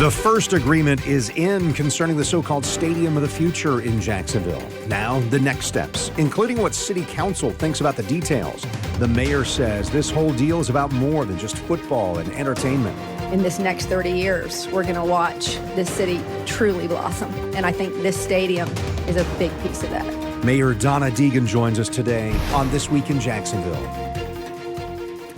The first agreement is in concerning the so-called Stadium of the Future in Jacksonville. Now, the next steps, including what City Council thinks about the details. The mayor says this whole deal is about more than just football and entertainment. In this next 30 years, we're going to watch this city truly blossom. And I think this stadium is a big piece of that. Mayor Donna Deegan joins us today on This Week in Jacksonville.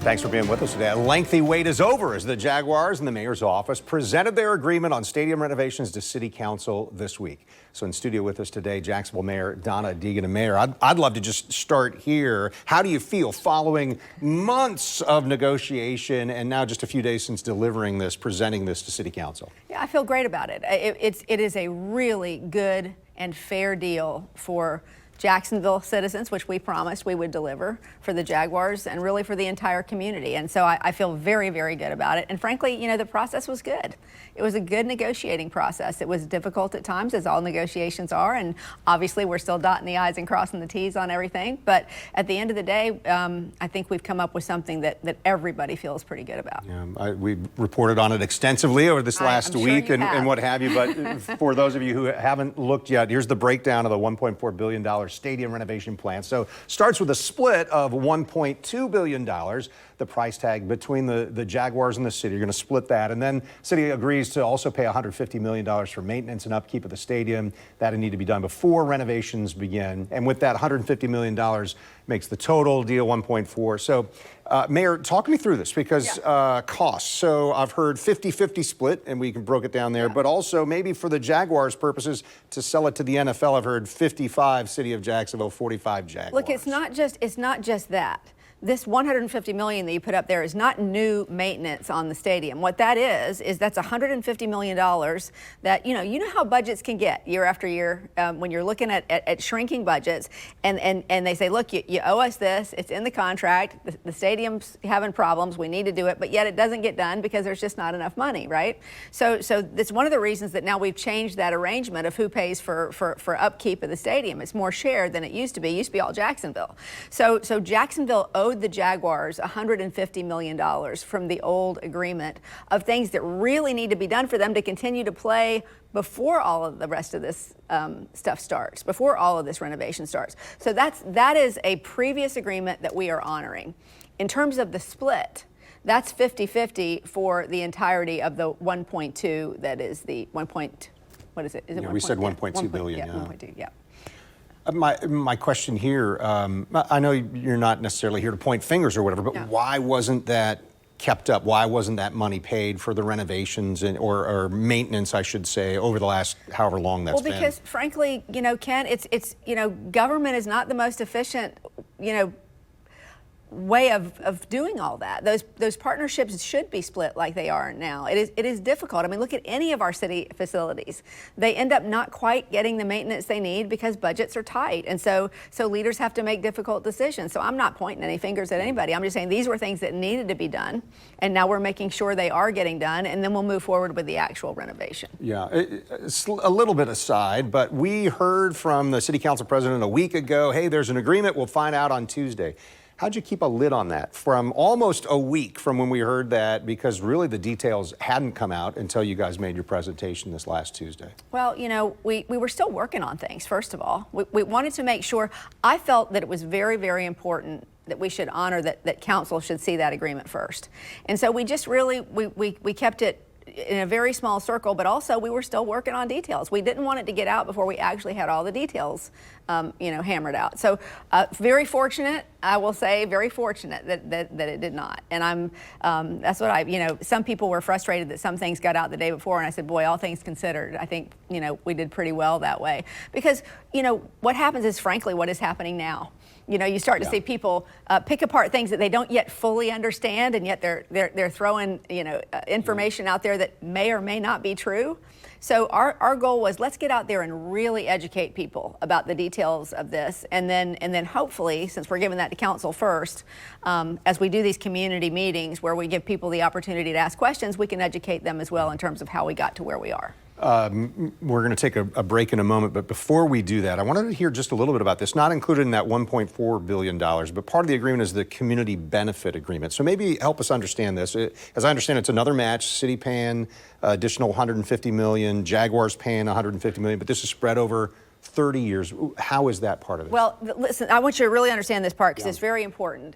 Thanks for being with us today. A lengthy wait is over as the Jaguars and the mayor's office presented their agreement on stadium renovations to City Council this week. So in studio with us today, Jacksonville Mayor Donna Deegan. And Mayor, I'd love to just start here. How do you feel following months of negotiation and now just a few days since delivering this, presenting this to City Council? Yeah, I feel great about it. It is a really good and fair deal for Jacksonville citizens, which we promised we would deliver, for the Jaguars, and really for the entire community. And so I feel very, very good about it. And frankly, you know, the process was good. It was a good negotiating process. It was difficult at times, as all negotiations are, and obviously we're still dotting the I's and crossing the T's on everything. But at the end of the day, I think we've come up with something that everybody feels pretty good about. Yeah, we reported on it extensively over this last week and what have you. But for those of you who haven't looked yet, here's the breakdown of the $1.4 billion stadium renovation plan. So starts with a split of $1.2 billion, the price tag between the Jaguars and the city. You're going to split that. And then city agrees to also pay $150 million for maintenance and upkeep of the stadium. That'll need to be done before renovations begin. And with that, $150 million makes the total deal 1.4. So Mayor, talk me through this because costs. So I've heard 50-50 split, and we broke it down there, but also maybe for the Jaguars' purposes to sell it to the NFL, I've heard 55 City of Jacksonville, 45 Jaguars. Look, it's not just that. This $150 million that you put up there is not new maintenance on the stadium. What that is that's $150 million that, you know how budgets can get year after year when you're looking at shrinking budgets and they say, look, you owe us this, it's in the contract, the stadium's having problems, we need to do it, but yet it doesn't get done because there's just not enough money, right? So that's one of the reasons that now we've changed that arrangement of who pays for upkeep of the stadium. It's more shared than it used to be. It used to be all Jacksonville. So Jacksonville owed the Jaguars $150 million from the old agreement of things that really need to be done for them to continue to play before all of the rest of this stuff starts, before all of this renovation starts. So that is a previous agreement that we are honoring. In terms of the split, that's 50-50 for the entirety of the 1.2. That is the 1. What is it? Is it 1. We said 1.2 billion. Yeah, 1.2. Yeah. My question here, I know you're not necessarily here to point fingers or whatever, but why wasn't that kept up? Why wasn't that money paid for the renovations or maintenance, I should say, over the last however long that's been? Well, because frankly, Ken, it's government is not the most efficient, way of doing all that. Those partnerships should be split like they are now. It is difficult. I mean, look at any of our city facilities. They end up not quite getting the maintenance they need because budgets are tight. And so leaders have to make difficult decisions. So I'm not pointing any fingers at anybody. I'm just saying these were things that needed to be done. And now we're making sure they are getting done. And then we'll move forward with the actual renovation. Yeah, it's a little bit aside, but we heard from the city council president a week ago, hey, there's an agreement. We'll find out on Tuesday. How'd you keep a lid on that from almost a week from when we heard that, because really the details hadn't come out until you guys made your presentation this last Tuesday? Well, we were still working on things, first of all. We wanted to make sure, I felt that it was very, very important that we should honor that council should see that agreement first. And so we just really, we kept it in a very small circle, but also we were still working on details. We didn't want it to get out before we actually had all the details, hammered out. So very fortunate, I will say, very fortunate that it did not. And that's what some people were frustrated that some things got out the day before, and I said, boy, all things considered, I think, we did pretty well that way. Because, what happens is, frankly, what is happening now. You start to see people pick apart things that they don't yet fully understand, and yet they're throwing information out there that may or may not be true. So our goal was, let's get out there and really educate people about the details of this, and then hopefully, since we're giving that to council first, as we do these community meetings where we give people the opportunity to ask questions, we can educate them as well in terms of how we got to where we are. We're going to take a break in a moment, but before we do that, I wanted to hear just a little bit about this, not included in that $1.4 billion, but part of the agreement is the community benefit agreement. So maybe help us understand this. As I understand, it's another match, city paying additional $150 million, Jaguars paying $150 million, but this is spread over 30 years. How is that part of it? Well, listen, I want you to really understand this part because it's very important.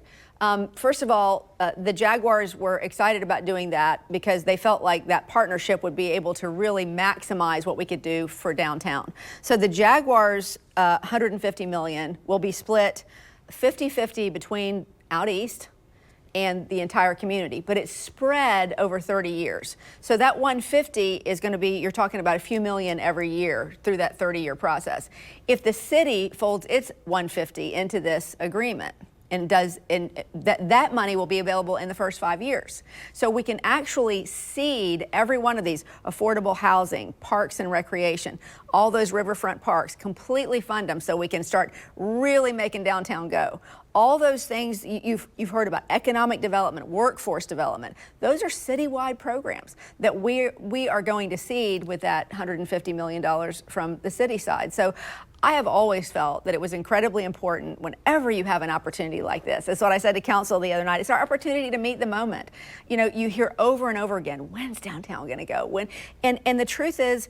First of all, the Jaguars were excited about doing that because they felt like that partnership would be able to really maximize what we could do for downtown. So the Jaguars' $150 million will be split 50-50 between out east and the entire community, but it's spread over 30 years. So that 150 is going to be, you're talking about a few million every year through that 30-year process. If the city folds its 150 into this agreement, and that money will be available in the first 5 years. So we can actually seed every one of these affordable housing, parks and recreation, all those riverfront parks, completely fund them so we can start really making downtown go. All those things you've heard about, economic development, workforce development, those are citywide programs that we are going to seed with that $150 million from the city side. So I have always felt that it was incredibly important whenever you have an opportunity like this. That's what I said to council the other night. It's our opportunity to meet the moment. You know, you hear over and over again, when's downtown going to go? When? And the truth is,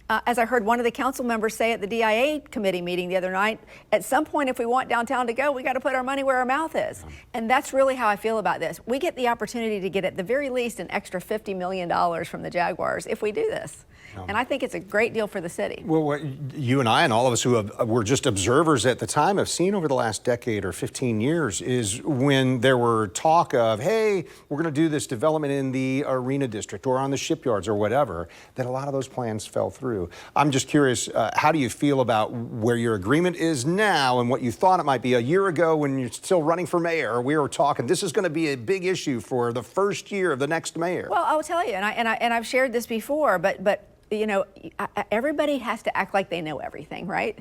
as I heard one of the council members say at the DIA committee meeting the other night, at some point, if we want downtown to go, we got to put our money where our mouth is. And that's really how I feel about this. We get the opportunity to get at the very least an extra $50 million from the Jaguars if we do this. And I think it's a great deal for the city. Well, what you and I and all of us who were just observers at the time have seen over the last decade or 15 years is when there were talk of, hey, we're going to do this development in the arena district or on the shipyards or whatever, that a lot of those plans fell through. I'm just curious, how do you feel about where your agreement is now and what you thought it might be a year ago when you're still running for mayor? We were talking, this is going to be a big issue for the first year of the next mayor. Well, I'll tell you, and I've shared this before, but you know, everybody has to act like they know everything, right?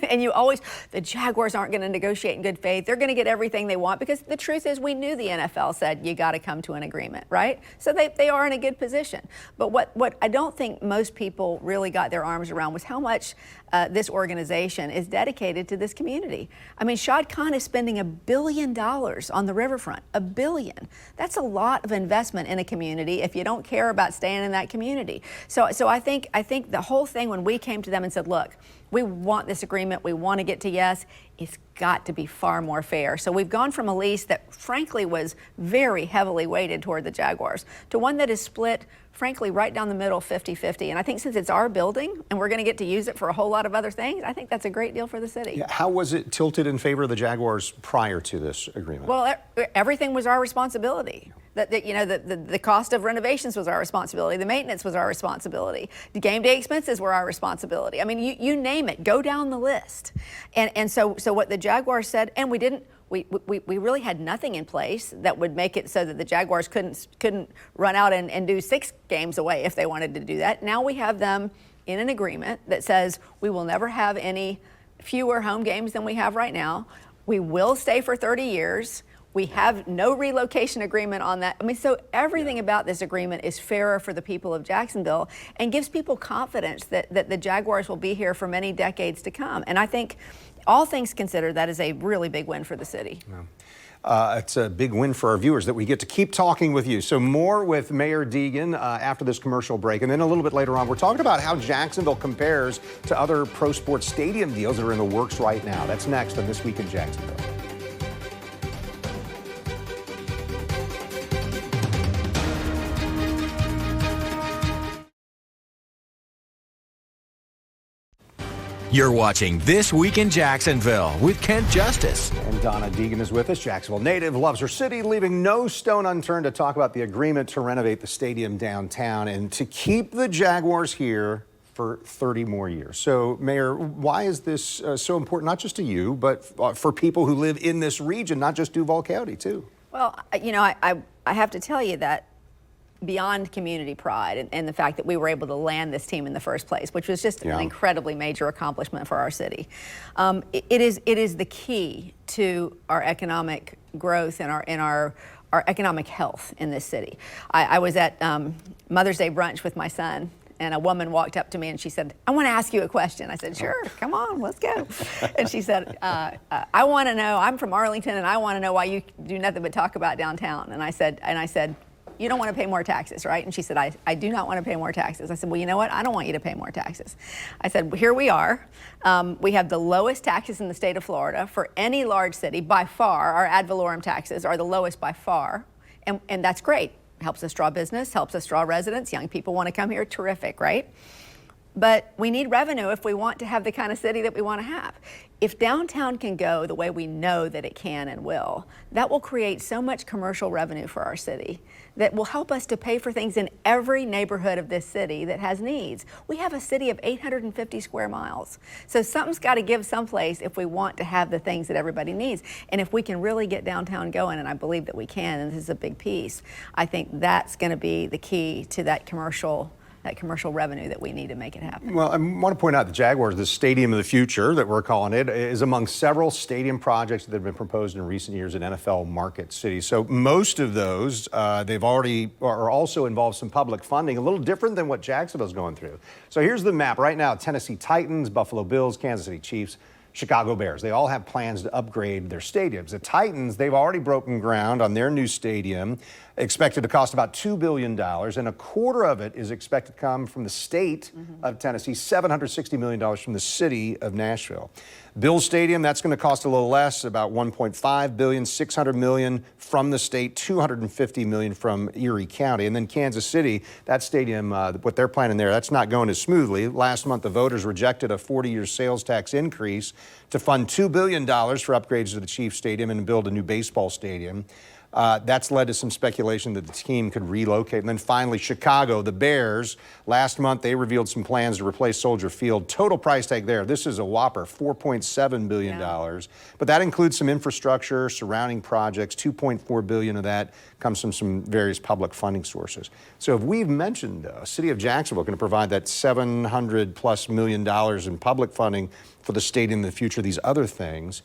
And you always, the Jaguars aren't going to negotiate in good faith. They're going to get everything they want because the truth is we knew the NFL said you got to come to an agreement, right? So they are in a good position. But what I don't think most people really got their arms around was how much this organization is dedicated to this community. I mean, Shad Khan is spending $1 billion on the riverfront, $1 billion. That's a lot of investment in a community if you don't care about staying in that community. So I think the whole thing when we came to them and said, look, we want this agreement, we want to get to yes, it's got to be far more fair. So we've gone from a lease that frankly was very heavily weighted toward the Jaguars to one that is split frankly right down the middle 50-50. And I think since it's our building and we're going to get to use it for a whole lot of other things, I think that's a great deal for the city. Yeah, how was it tilted in favor of the Jaguars prior to this agreement? Well, everything was our responsibility. The cost of renovations was our responsibility. The maintenance was our responsibility. The game day expenses were our responsibility. I mean, you name it, go down the list. And so what the Jaguars said, and we really had nothing in place that would make it so that the Jaguars couldn't run out and do 6 games away if they wanted to do that. Now we have them in an agreement that says we will never have any fewer home games than we have right now. We will stay for 30 years. We have no relocation agreement on that. I mean, so everything about this agreement is fairer for the people of Jacksonville and gives people confidence that the Jaguars will be here for many decades to come. And I think, all things considered, that is a really big win for the city. Yeah. It's a big win for our viewers that we get to keep talking with you. So more with Mayor Deegan after this commercial break. And then a little bit later on, we're talking about how Jacksonville compares to other pro sports stadium deals that are in the works right now. That's next on This Week in Jacksonville. You're watching This Week in Jacksonville with Kent Justice. And Donna Deegan is with us. Jacksonville native, loves her city, leaving no stone unturned to talk about the agreement to renovate the stadium downtown and to keep the Jaguars here for 30 more years. So, Mayor, why is this so important, not just to you, but for people who live in this region, not just Duval County, too? Well, you know, I have to tell you that beyond community pride and the fact that we were able to land this team in the first place, which was just an incredibly major accomplishment for our city. It is the key to our economic growth and our economic health in this city. I was at Mother's Day brunch with my son and a woman walked up to me and she said, "I want to ask you a question." I said, "Sure, come on, let's go." And she said, "I want to know, I'm from Arlington and I want to know why you do nothing but talk about downtown." And I said, "You don't want to pay more taxes, right?" And she said, I do not want to pay more taxes. I said, "Well, you know what? I don't want you to pay more taxes." I said, "Here we are. We have the lowest taxes in the state of Florida for any large city by far. Our ad valorem taxes are the lowest by far. And that's great. Helps us draw business, helps us draw residents. Young people want to come here. Terrific, right? But we need revenue if we want to have the kind of city that we want to have. If downtown can go the way we know that it can and will, that will create so much commercial revenue for our city that will help us to pay for things in every neighborhood of this city that has needs. We have a city of 850 square miles. So something's got to give someplace if we want to have the things that everybody needs. And if we can really get downtown going, and I believe that we can, and this is a big piece, I think that's going to be the key to that commercial revenue that we need to make it happen. Well, I want to point out the Jaguars, the stadium of the future that we're calling it, is among several stadium projects that have been proposed in recent years in NFL market cities. So most of those, they've already are also involved some public funding, a little different than what Jacksonville's going through. So here's the map right now: Tennessee Titans, Buffalo Bills, Kansas City Chiefs, Chicago Bears. They all have plans to upgrade their stadiums. The Titans, they've already broken ground on their new stadium, expected to cost about $2 billion, and a quarter of it is expected to come from the state of Tennessee, $760 million from the city of Nashville. Bills Stadium, that's going to cost a little less, about $1.5 billion, $600 million from the state, $250 million from Erie County. And then Kansas City, that stadium, what they're planning there, that's not going as smoothly. Last month, the voters rejected a 40-year sales tax increase to fund $2 billion for upgrades to the Chiefs Stadium and build a new baseball stadium. That's led to some speculation that the team could relocate. And then finally, Chicago, the Bears. Last month, they revealed some plans to replace Soldier Field. Total price tag there, this is a whopper, $4.7 billion. Yeah. But that includes some infrastructure, surrounding projects. $2.4 billion of that comes from some various public funding sources. So if we've mentioned City of Jacksonville going to provide that $700+ million in public funding for the stadium in the future, these other things,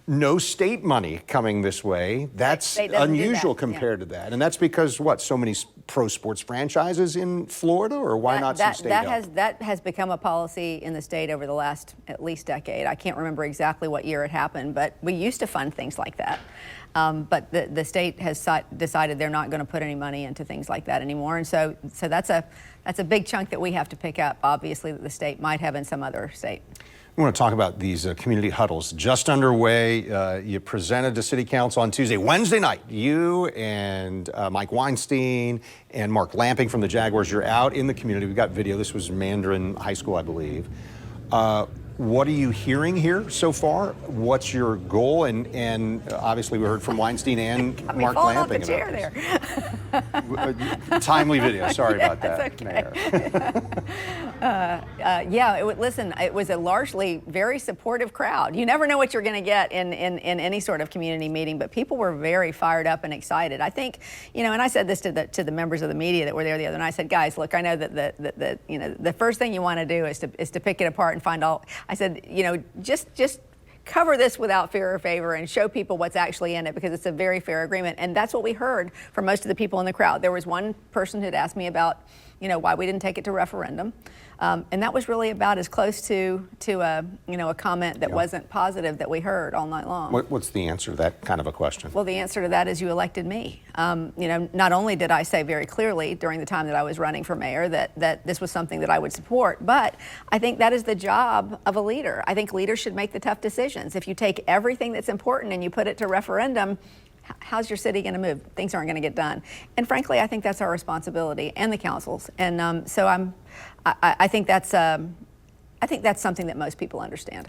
no state money coming this way. That's unusual compared to that. And that's because, what, so many pro sports franchises in Florida, or why not some state help? That has become a policy in the state over the last at least decade. I can't remember exactly what year it happened, but we used to fund things like that. But the state has decided they're not going to put any money into things like that anymore. And so that's a big chunk that we have to pick up, obviously, that the state might have in some other state. We want to talk about these community huddles just underway. You presented to City Council on Tuesday. Wednesday night, you and Mike Weinstein and Mark Lamping from the Jaguars, you're out in the community. We got video. This was Mandarin High School, I believe. What are you hearing here so far? What's your goal? And obviously we heard from Weinstein and Mark Lamping about this. Timely video. Sorry about that. Okay. Listen, it was a largely very supportive crowd. You never know what you're going to get in any sort of community meeting, but people were very fired up and excited. I think, and I said this to the members of the media that were there the other night. I said, guys, look, I know that the first thing you want to do is to pick it apart and find all. I said, just cover this without fear or favor and show people what's actually in it, because it's a very fair agreement. And that's what we heard from most of the people in the crowd. There was one person who'd asked me about, why we didn't take it to referendum. And that was really about as close to a comment that wasn't positive that we heard all night long. What's the answer to that kind of a question? Well, the answer to that is you elected me. Not only did I say very clearly during the time that I was running for mayor that this was something that I would support, but I think that is the job of a leader. I think leaders should make the tough decisions. If you take everything that's important and you put it to referendum, how's your city going to move? Things aren't going to get done. And frankly, I think that's our responsibility, and the council's. And so I think that's something that most people understand.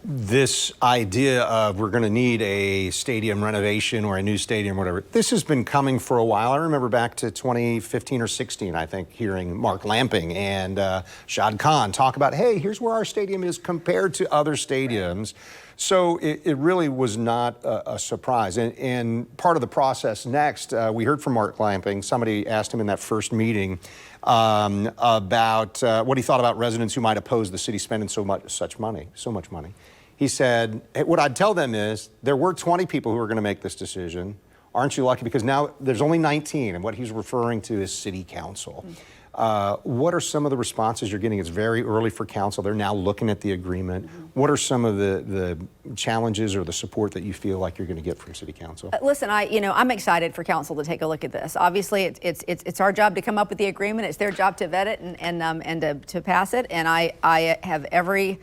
This idea of we're going to need a stadium renovation or a new stadium, whatever, this has been coming for a while. I remember back to 2015 or 16, I think, hearing Mark Lamping and Shad Khan talk about, hey, here's where our stadium is compared to other stadiums. So it really was not a surprise. And part of the process next, we heard from Mark Lamping. Somebody asked him in that first meeting about what he thought about residents who might oppose the city spending so much money. He said, hey, what I'd tell them is there were 20 people who were going to make this decision. Aren't you lucky? Because now there's only 19, and what he's referring to is city council. What are some of the responses you're getting? It's very early for council. They're now looking at the agreement. What are some of the challenges or the support that you feel like you're going to get from City Council? Listen, I'm excited for council to take a look at this. Obviously, it's our job to come up with the agreement. It's their job to vet it and to pass it. And I have every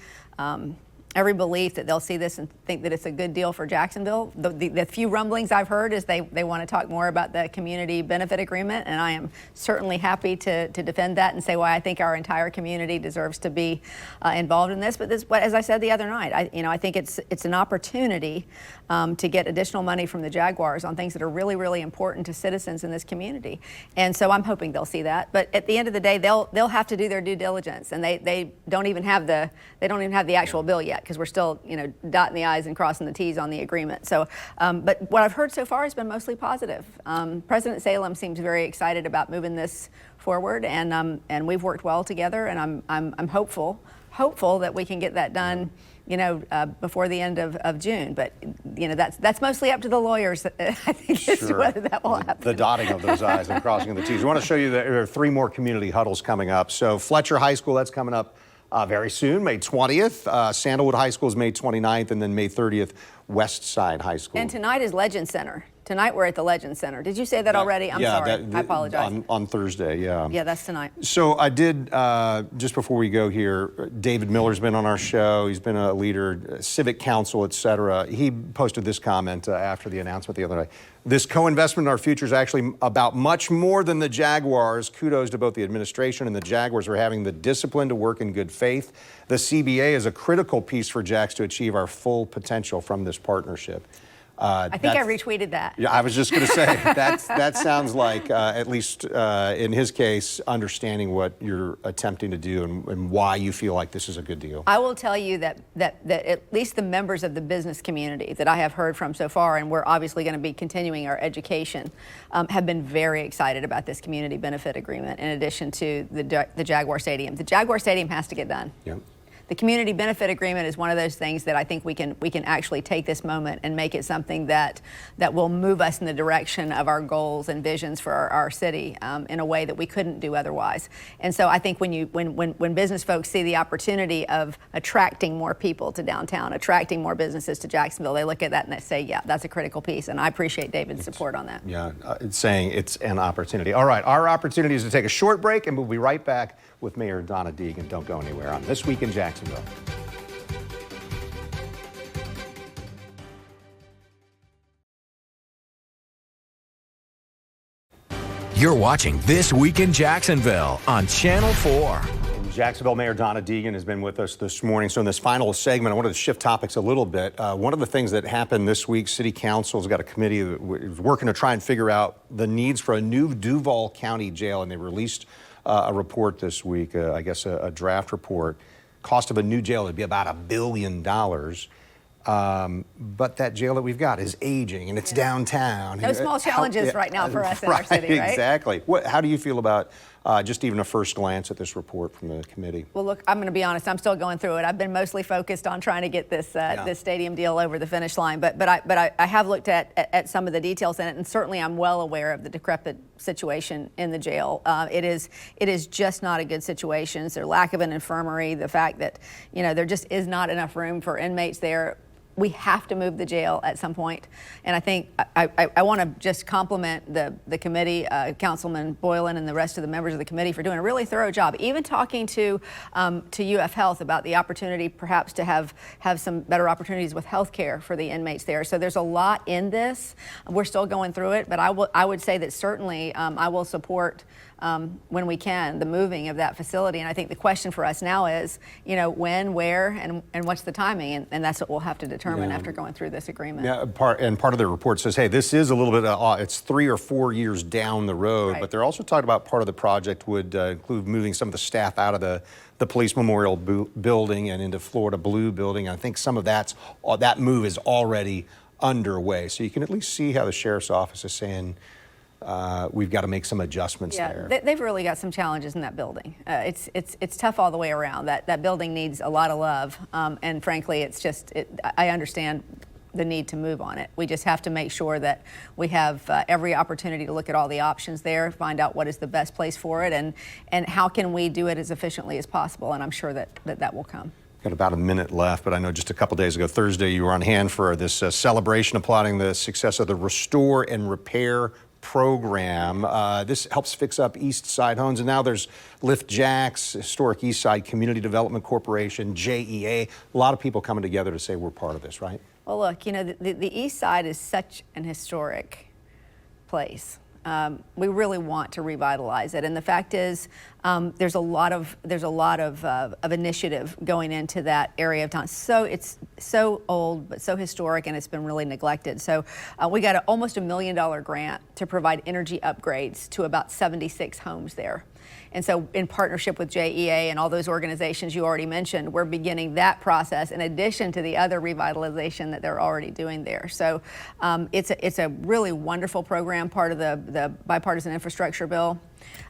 belief that they'll see this and think that it's a good deal for Jacksonville. The few rumblings I've heard is they want to talk more about the community benefit agreement, and I am certainly happy to defend that and say why I think our entire community deserves to be involved in this. But as I said the other night, I think it's an opportunity to get additional money from the Jaguars on things that are really, really important to citizens in this community. And so I'm hoping they'll see that. But at the end of the day, they'll have to do their due diligence, and they don't even have the actual bill yet, because we're still, dotting the I's and crossing the T's on the agreement. So, but what I've heard so far has been mostly positive. President Salem seems very excited about moving this forward, and we've worked well together, and I'm hopeful that we can get that done, before the end of June. But that's mostly up to the lawyers, I think, as to whether that will happen. The dotting of those I's and crossing of the T's. We want to show you that there are 3 more community huddles coming up. So Fletcher High School, that's coming up very soon, May 20th. Sandalwood High School is May 29th, and then May 30th, Westside High School. And tonight is Legend Center. Tonight we're at the Legend Center. Did you say that already? I'm sorry. I apologize. On Thursday, yeah. Yeah, that's tonight. So I did, just before we go here, David Miller's been on our show. He's been a leader, civic council, et cetera. He posted this comment after the announcement the other day. This co-investment in our future is actually about much more than the Jaguars. Kudos to both the administration and the Jaguars for having the discipline to work in good faith. The CBA is a critical piece for Jax to achieve our full potential from this partnership. I think I retweeted that. Yeah, I was just going to say, that sounds like, at least in his case, understanding what you're attempting to do and why you feel like this is a good deal. I will tell you that at least the members of the business community that I have heard from so far, and we're obviously going to be continuing our education, have been very excited about this community benefit agreement in addition to the Jaguar Stadium. The Jaguar Stadium has to get done. Yep. The community benefit agreement is one of those things that I think we can actually take this moment and make it something that will move us in the direction of our goals and visions for our city in a way that we couldn't do otherwise. And so I think when business folks see the opportunity of attracting more people to downtown, attracting more businesses to Jacksonville, they look at that and they say, yeah, that's a critical piece. And I appreciate David's support on that. Yeah, it's saying it's an opportunity. All right, our opportunity is to take a short break, and we'll be right back with Mayor Donna Deegan. Don't go anywhere on This Week in Jacksonville. You're watching This Week in Jacksonville on Channel 4. Jacksonville Mayor Donna Deegan has been with us this morning. So in this final segment, I wanted to shift topics a little bit. One of the things that happened this week, City Council's got a committee that is working to try and figure out the needs for a new Duval County jail, and they released a report this week, I guess a draft report. Cost of a new jail would be about $1 billion. But that jail that we've got is aging, and it's downtown. No small challenges right now for us in our city, right? Exactly. How do you feel about just even a first glance at this report from the committee? Well, look, I'm going to be honest. I'm still going through it. I've been mostly focused on trying to get this stadium deal over the finish line. But I have looked at some of the details in it, and certainly I'm well aware of the decrepit situation in the jail. It is just not a good situation. It's their lack of an infirmary, the fact that there just is not enough room for inmates there. We have to move the jail at some point. And I think I want to just compliment the committee, Councilman Boylan and the rest of the members of the committee for doing a really thorough job, even talking to UF Health about the opportunity perhaps to have some better opportunities with health care for the inmates there. So there's a lot in this. We're still going through it, but I would say that certainly I will support when we can, the moving of that facility. And I think the question for us now is, when, where, and what's the timing? And that's what we'll have to determine after going through this agreement. Yeah, part of the report says, hey, this is a little bit, it's 3 or 4 years down the road, right. But they're also talking about part of the project would include moving some of the staff out of the Police Memorial Building and into Florida Blue Building. I think some of that move is already underway. So you can at least see how the Sheriff's Office is saying, we've got to make some adjustments there. They've really got some challenges in that building. It's tough all the way around. That building needs a lot of love, and frankly, I understand the need to move on it. We just have to make sure that we have every opportunity to look at all the options there, find out what is the best place for it, and how can we do it as efficiently as possible. And I'm sure that will come. Got about a minute left, but I know just a couple days ago, Thursday, you were on hand for this celebration applauding the success of the Restore and Repair program. This helps fix up Eastside homes, and now there's Lift Jacks, Historic Eastside Community Development Corporation, JEA. A lot of people coming together to say we're part of this, right? Well, look, you know, the Eastside is such an historic place. We really want to revitalize it, and the fact is, there's a lot of initiative going into that area of town. So it's so old, but so historic, and it's been really neglected. So we got almost $1 million grant to provide energy upgrades to about 76 homes there. And so in partnership with JEA and all those organizations you already mentioned, we're beginning that process in addition to the other revitalization that they're already doing there. So it's a really wonderful program, part of the bipartisan infrastructure bill.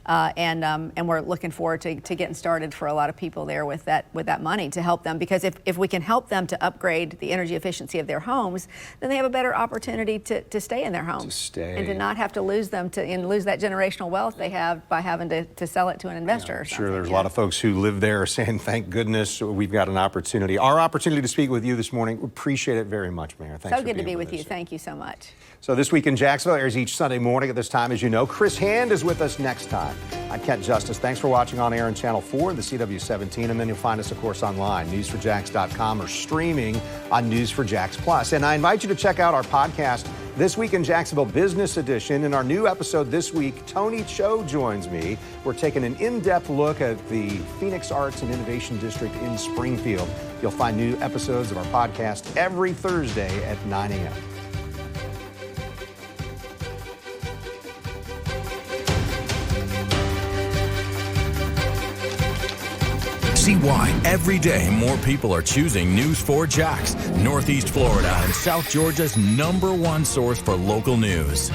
And we're looking forward to getting started for a lot of people there with that money to help them, because if we can help them to upgrade the energy efficiency of their homes, then they have a better opportunity to stay in their homes and to not have to lose them and lose that generational wealth they have by having to sell it to an investor. Or sure, there's a lot of folks who live there saying, thank goodness we've got an opportunity. Our opportunity to speak with you this morning. We appreciate it very much, Mayor. Thanks so for good being to be with us. you. Thank you so much. So This Week in Jacksonville airs each Sunday morning at this time, as you know. Chris Hand is with us next time. I'm Kent Justice. Thanks for watching on air on Channel 4 and the CW17, and then you'll find us, of course, online, newsforjax.com, or streaming on News for Jax Plus. And I invite you to check out our podcast, This Week in Jacksonville Business Edition. In our new episode this week, Tony Cho joins me. We're taking an in-depth look at the Phoenix Arts and Innovation District in Springfield. You'll find new episodes of our podcast every Thursday at 9 a.m. See why every day more people are choosing News 4 Jax, Northeast Florida and South Georgia's #1 source for local news.